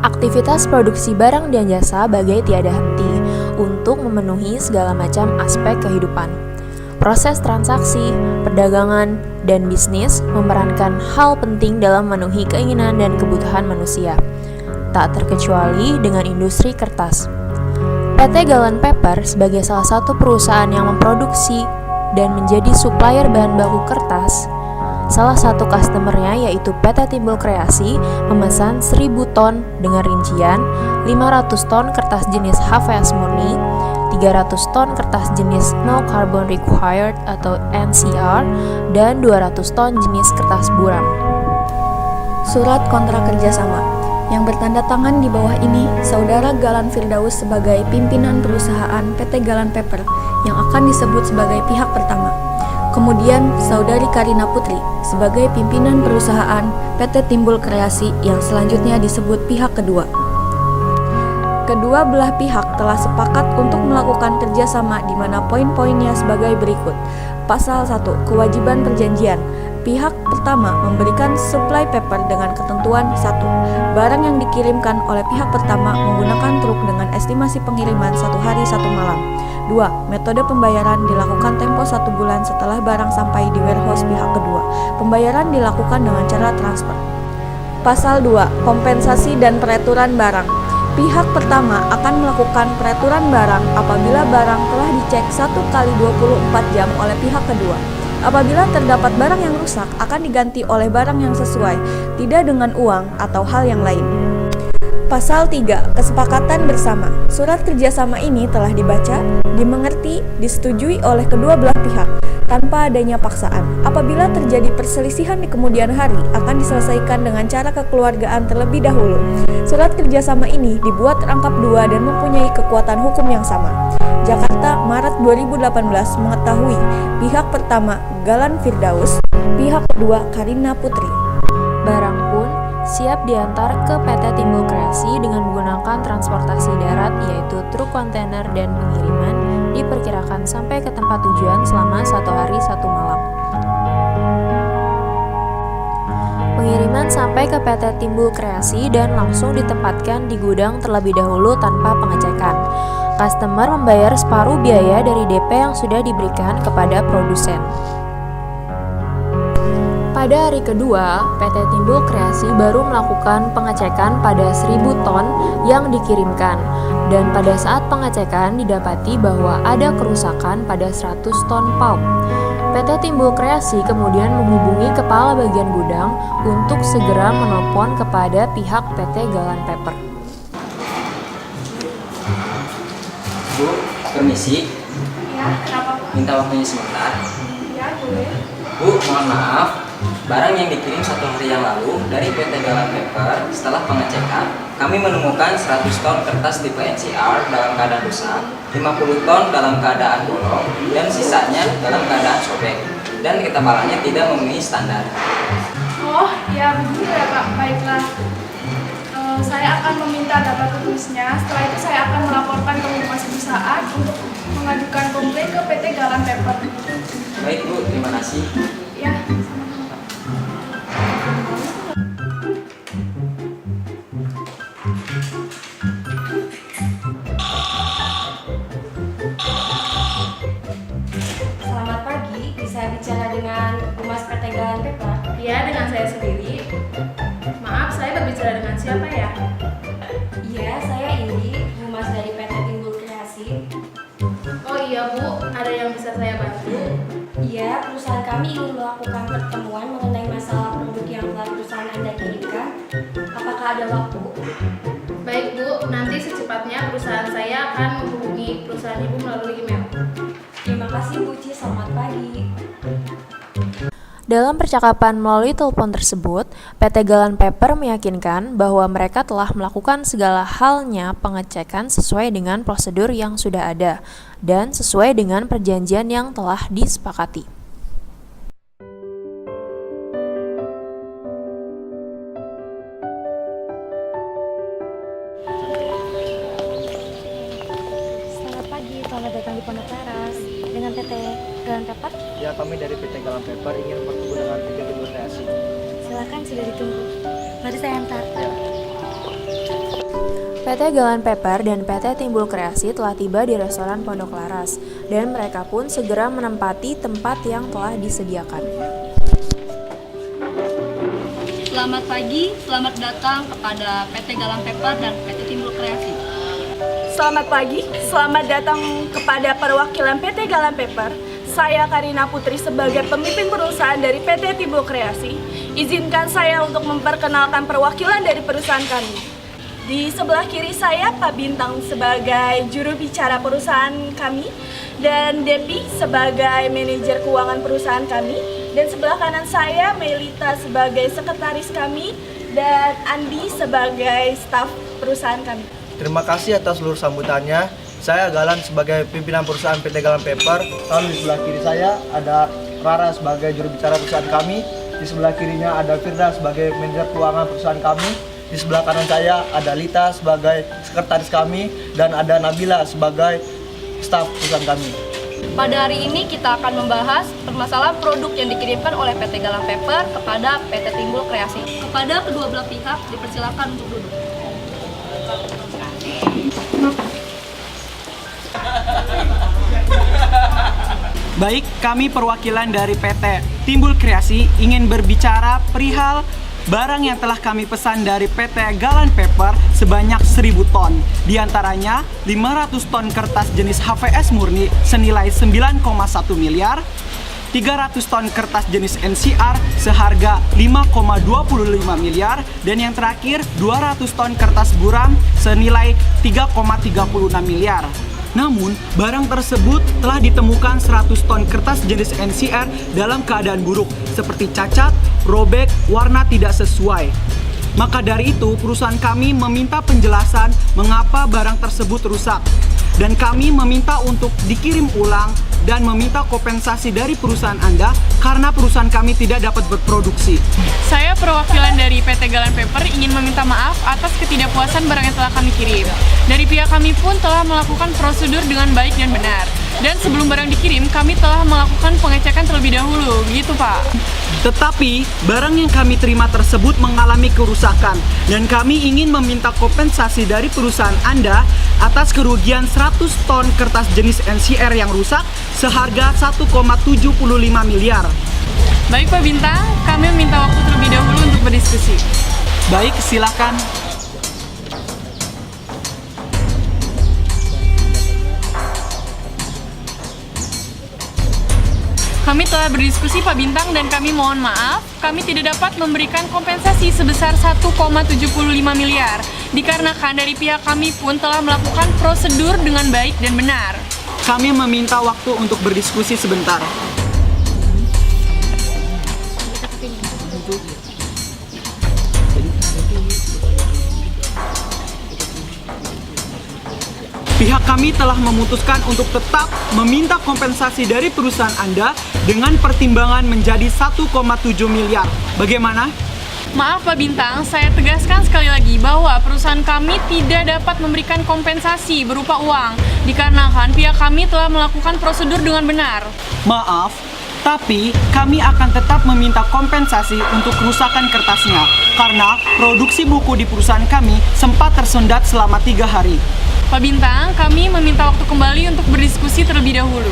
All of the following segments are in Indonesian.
Aktivitas produksi barang dan jasa bagai tiada henti untuk memenuhi segala macam aspek kehidupan. Proses transaksi, perdagangan, dan bisnis memerankan hal penting dalam memenuhi keinginan dan kebutuhan manusia, tak terkecuali dengan industri kertas. PT Galan Paper sebagai salah satu perusahaan yang memproduksi dan menjadi supplier bahan baku kertas, salah satu customernya yaitu PT Timbul Kreasi memesan 1000 ton dengan rincian 500 ton kertas jenis HVS murni, 300 ton kertas jenis No Carbon Required atau NCR, dan 200 ton jenis kertas buram. Surat kontrak kerjasama yang bertanda tangan di bawah ini Saudara Galan Firdaus sebagai pimpinan perusahaan PT Galan Paper yang akan disebut sebagai pihak pertama. Kemudian Saudari Karina Putri sebagai pimpinan perusahaan PT Timbul Kreasi yang selanjutnya disebut pihak kedua. Kedua belah pihak telah sepakat untuk melakukan kerjasama di mana poin-poinnya sebagai berikut. Pasal 1. Kewajiban perjanjian. Pihak pertama memberikan supply paper dengan ketentuan 1. Barang yang dikirimkan oleh pihak pertama menggunakan truk dengan estimasi pengiriman 1 hari 1 malam. 2. Metode pembayaran dilakukan tempo 1 bulan setelah barang sampai di warehouse pihak kedua. Pembayaran dilakukan dengan cara transfer. Pasal 2. Kompensasi dan peraturan barang. Pihak pertama akan melakukan peraturan barang apabila barang telah dicek 1 kali 24 jam oleh pihak kedua. Apabila terdapat barang yang rusak, akan diganti oleh barang yang sesuai, tidak dengan uang atau hal yang lain. Pasal 3. Kesepakatan bersama. Surat kerjasama ini telah dibaca, dimengerti, disetujui oleh kedua belah pihak, tanpa adanya paksaan. Apabila terjadi perselisihan di kemudian hari, akan diselesaikan dengan cara kekeluargaan terlebih dahulu. Surat kerjasama ini dibuat rangkap 2 dan mempunyai kekuatan hukum yang sama. Jakarta, Maret 2018 mengetahui pihak pertama Galan Firdaus, pihak kedua Karina Putri. Barang pun siap diantar ke PT Timbul Kreasi dengan menggunakan transportasi darat yaitu truk kontainer, dan pengiriman diperkirakan sampai ke tempat tujuan selama 1 hari 1 malam. Pengiriman sampai ke PT Timbul Kreasi dan langsung ditempatkan di gudang terlebih dahulu tanpa pengecekan. Customer membayar separuh biaya dari DP yang sudah diberikan kepada produsen. Pada hari kedua, PT Timbul Kreasi baru melakukan pengecekan pada 1000 ton yang dikirimkan, dan pada saat pengecekan didapati bahwa ada kerusakan pada 100 ton pulp. PT Timbul Kreasi kemudian menghubungi kepala bagian gudang untuk segera menelpon kepada pihak PT Galan Paper. Bu, permisi. Ya, kenapa Pak? Minta waktunya sebentar. Ya, boleh. Bu, mohon maaf. Barang yang dikirim 1 hari yang lalu dari PT Galan Paper, setelah pengecekan, kami menemukan 100 ton kertas tipe NCR dalam keadaan rusak, 50 ton dalam keadaan bolong, dan sisanya dalam keadaan sobek, dan ketebalannya tidak memenuhi standar. Oh, ya begitu ya Pak. Baiklah. Saya akan meminta data tertulisnya. Setelah itu saya akan melaporkan ke humas perusahaan untuk mengajukan komplain ke PT Galan Paper. Baik Bu, terima kasih. Ya. Selamat pagi, bisa bicara dengan humas PT Galan Paper? Ya, dengan saya sendiri. Maaf, saya berbicara dengan siapa ya? Iya, saya Indi, humas dari PT Timbul Kreasi. Oh iya Bu, ada yang bisa saya bantu? Iya, perusahaan kami ingin melakukan pertemuan mengenai masalah produk yang telah perusahaan Anda kirimkan. Apakah ada waktu? Baik Bu, nanti secepatnya perusahaan saya akan menghubungi perusahaan Ibu melalui email. Terima kasih Bu Ci, selamat pagi. Dalam percakapan melalui telepon tersebut, PT Galan Paper meyakinkan bahwa mereka telah melakukan segala halnya pengecekan sesuai dengan prosedur yang sudah ada dan sesuai dengan perjanjian yang telah disepakati. Selamat pagi, selamat datang di Pondok Teras. Dengan PT Galan Paper? Ya, kami dari PT Galan Paper ingin bertemu dengan PT Timbul Kreasi. Silakan, sudah ditunggu. Mari saya antar. Ya. PT Galan Paper dan PT Timbul Kreasi telah tiba di restoran Pondok Laras, dan mereka pun segera menempati tempat yang telah disediakan. Selamat pagi, selamat datang kepada PT Galan Paper dan PT Timbul Kreasi. Selamat pagi, selamat datang kepada perwakilan PT Galan Paper. Saya Karina Putri sebagai pemimpin perusahaan dari PT Timbul Kreasi. Izinkan saya untuk memperkenalkan perwakilan dari perusahaan kami. Di sebelah kiri saya Pak Bintang sebagai juru bicara perusahaan kami, dan Depi sebagai manajer keuangan perusahaan kami, dan sebelah kanan saya Melita sebagai sekretaris kami, dan Andi sebagai staf perusahaan kami. Terima kasih atas seluruh sambutannya. Saya Galan sebagai pimpinan perusahaan PT Galan Paper. Lalu di sebelah kiri saya ada Rara sebagai juru bicara perusahaan kami. Di sebelah kirinya ada Firda sebagai manajer keuangan perusahaan kami. Di sebelah kanan saya ada Lita sebagai sekretaris kami, dan ada Nabila sebagai staf perusahaan kami. Pada hari ini kita akan membahas permasalahan produk yang dikirimkan oleh PT Galan Paper kepada PT Timbul Kreasi. Kepada kedua belah pihak dipersilakan untuk duduk. Baik, kami perwakilan dari PT Timbul Kreasi ingin berbicara perihal barang yang telah kami pesan dari PT Galan Paper sebanyak 1000 ton. Di antaranya 500 ton kertas jenis HVS murni senilai 9,1 miliar, 300 ton kertas jenis NCR seharga 5,25 miliar, dan yang terakhir 200 ton kertas buram senilai 3,36 miliar. Namun, barang tersebut telah ditemukan 100 ton kertas jenis NCR dalam keadaan buruk, seperti cacat, robek, warna tidak sesuai. Maka dari itu, perusahaan kami meminta penjelasan mengapa barang tersebut rusak. Dan kami meminta untuk dikirim ulang dan meminta kompensasi dari perusahaan Anda karena perusahaan kami tidak dapat berproduksi. Saya perwakilan dari PT Galan Paper ingin meminta maaf atas ketidakpuasan barang yang telah kami kirim. Dari pihak kami pun telah melakukan prosedur dengan baik dan benar. Dan sebelum barang dikirim, kami telah melakukan pengecekan terlebih dahulu. Begitu, Pak. Tetapi, barang yang kami terima tersebut mengalami kerusakan, dan kami ingin meminta kompensasi dari perusahaan Anda atas kerugian 100 ton kertas jenis NCR yang rusak seharga 1,75 miliar. Baik, Pak Bintang, kami meminta waktu terlebih dahulu untuk berdiskusi. Baik, silakan. Kami telah berdiskusi, Pak Bintang, dan kami mohon maaf, kami tidak dapat memberikan kompensasi sebesar 1,75 miliar, dikarenakan dari pihak kami pun telah melakukan prosedur dengan baik dan benar. Kami meminta waktu untuk berdiskusi sebentar. Pihak kami telah memutuskan untuk tetap meminta kompensasi dari perusahaan Anda dengan pertimbangan menjadi 1,7 miliar. Bagaimana? Maaf, Pak Bintang, saya tegaskan sekali lagi bahwa perusahaan kami tidak dapat memberikan kompensasi berupa uang, dikarenakan pihak kami telah melakukan prosedur dengan benar. Maaf, tapi kami akan tetap meminta kompensasi untuk kerusakan kertasnya karena produksi buku di perusahaan kami sempat tersendat selama 3 hari. Pak Bintang, kami meminta waktu kembali untuk berdiskusi terlebih dahulu.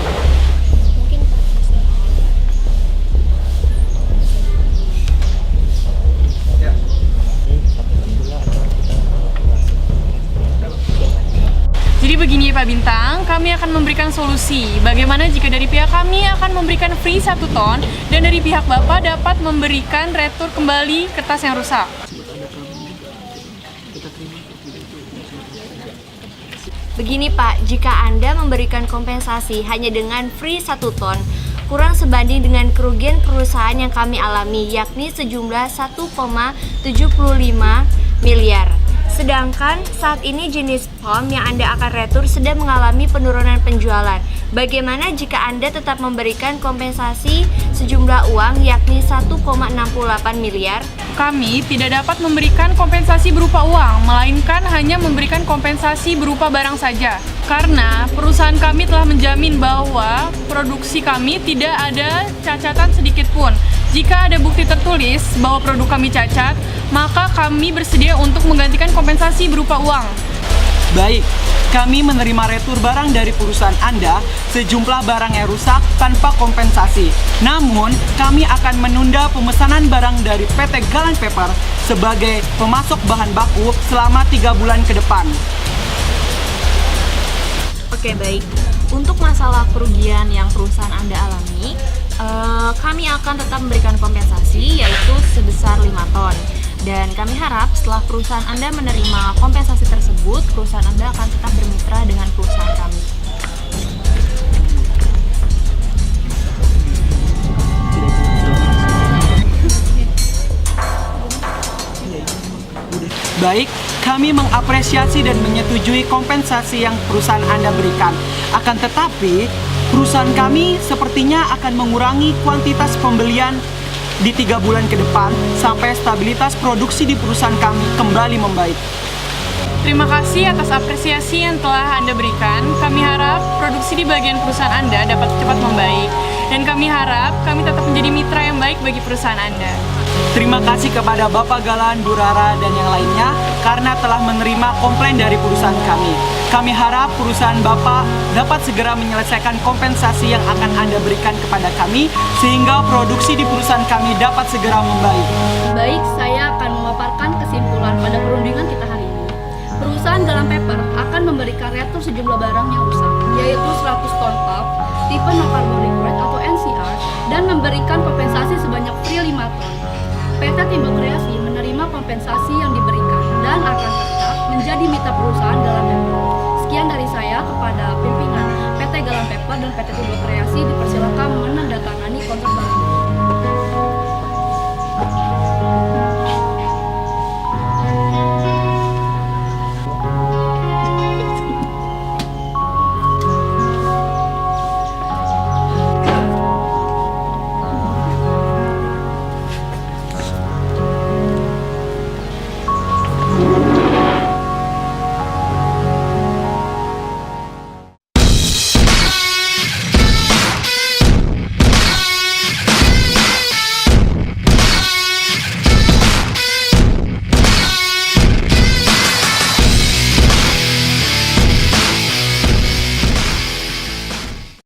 Jadi begini, Pak Bintang, kami akan memberikan solusi. Bagaimana jika dari pihak kami akan memberikan free 1 ton dan dari pihak Bapak dapat memberikan retur kembali kertas yang rusak. Begini Pak, jika Anda memberikan kompensasi hanya dengan free 1 ton, kurang sebanding dengan kerugian perusahaan yang kami alami, yakni sejumlah 1,75 miliar. Sedangkan saat ini jenis POM yang Anda akan retur sedang mengalami penurunan penjualan. Bagaimana jika Anda tetap memberikan kompensasi sejumlah uang yakni 1,68 miliar? Kami tidak dapat memberikan kompensasi berupa uang, melainkan hanya memberikan kompensasi berupa barang saja. Karena perusahaan kami telah menjamin bahwa produksi kami tidak ada cacatan sedikit pun. Jika ada bukti tertulis bahwa produk kami cacat, maka kami bersedia untuk menggantikan kompensasi berupa uang. Baik, kami menerima retur barang dari perusahaan Anda sejumlah barang yang rusak tanpa kompensasi. Namun, kami akan menunda pemesanan barang dari PT Galan Paper sebagai pemasok bahan baku selama 3 bulan ke depan. Oke, baik. Untuk masalah kerugian yang perusahaan Anda alami, kami akan tetap memberikan kompensasi yaitu sebesar 5 ton. Dan kami harap setelah perusahaan Anda menerima kompensasi tersebut, perusahaan Anda akan tetap bermitra dengan perusahaan kami. Baik, kami mengapresiasi dan menyetujui kompensasi yang perusahaan Anda berikan. Akan tetapi, perusahaan kami sepertinya akan mengurangi kuantitas pembelian di 3 bulan ke depan sampai stabilitas produksi di perusahaan kami kembali membaik. Terima kasih atas apresiasi yang telah Anda berikan. Kami harap produksi di bagian perusahaan Anda dapat cepat membaik. Dan kami harap kami tetap menjadi mitra yang baik bagi perusahaan Anda. Terima kasih kepada Bapak Galan, Bu Rara, dan yang lainnya karena telah menerima komplain dari perusahaan kami. Kami harap perusahaan Bapak dapat segera menyelesaikan kompensasi yang akan Anda berikan kepada kami sehingga produksi di perusahaan kami dapat segera membaik. Baik, saya akan memaparkan kesimpulan pada perundingan kita hari ini. Perusahaan Galan Paper akan memberikan retur sejumlah barang yang rusak, yaitu 100 ton pulp, tipe no carbon required atau NCR, dan memberikan kompensasi sebanyak free 5 ton. PT Timbul Kreasi menerima kompensasi yang diberikan dan akan tetap menjadi mitra perusahaan Galan Paper. Sekian dari saya kepada pimpinan PT Galan Paper dan PT Timbul Kreasi, dipersilakan menandatangani kontrak barang.